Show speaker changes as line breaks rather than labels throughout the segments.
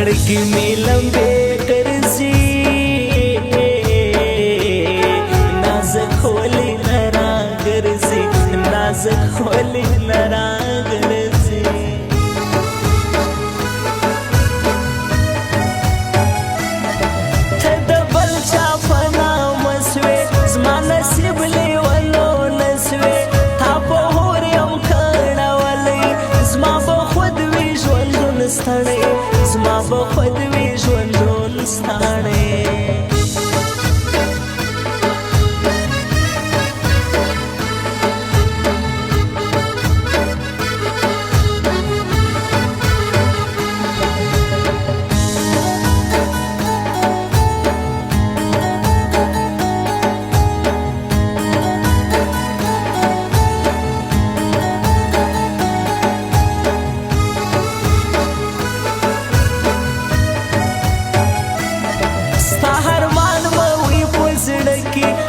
سترګې مې لمبې ګرځي نازک ولې نه راګرځي نازک ولې نه راګرځي ته د بل چا په نامه سوې زما نصیب لیونو نه سوې تا په هور یم کړولی زما به خود وي ژوندون ستړی زما به خود وي ژوندون ستړی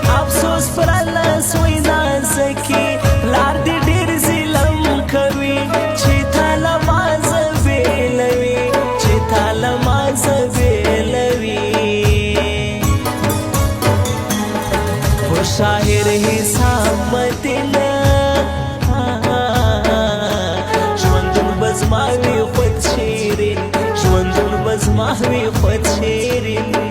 افسوس پر الله سوی نازکی لار دې ډېر ظلم کوي چې تا له مازه بېلوي چې تا له مازه بېلوي خو شاعر حساب مدینه ژوندون به زما وي خود شیرین ژوندون به زما وي خود شیرین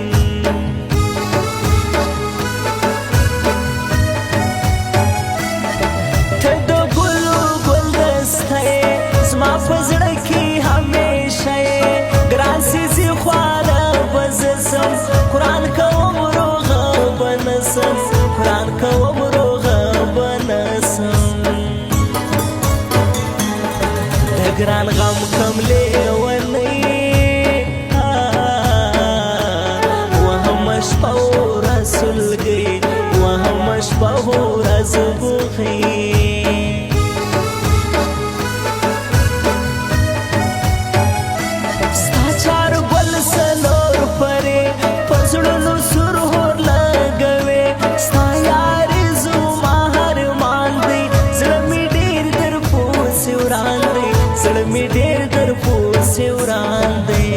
زما په زړه کې همیشه یې ګران سیزي خواره به زه سم قرآن کوم روغه به نه سم قرآن کوم روغه به نه سم د ګران غم کم لیونی وهم شپه ورځ سلګۍ وهم شپه ورځ بوغۍ زړه مې ډېر در پوسې وران دی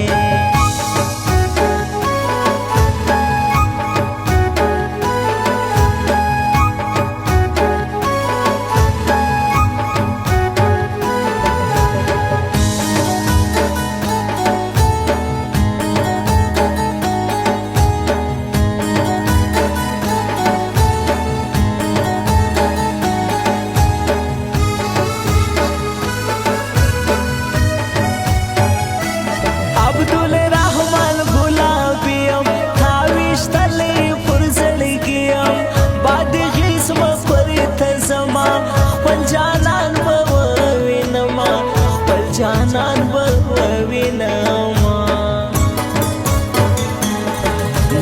عبدالرحمن ګلابیم تا ویشتلی پر زړګیم باد غیس مخورې ته زما خپل جانان به ووینما خپل جانان به ووینما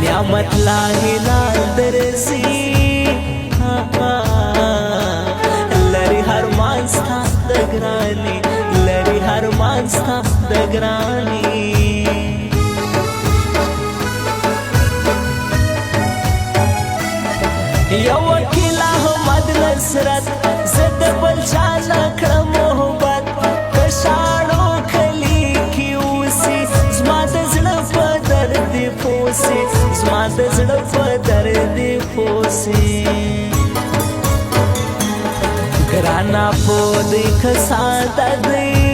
نعمت لاهې لال درځي لري هر مان ستا د ګرانې لري هر مان ستا د ګرانې یو وکیل احمد نصرت زه د بل چا نه کړم محبت که شاړو کلي کې اوسي زما د زړه په درد پوسي زما د زړه په درد پوسي ګرانه په دې که ساده دی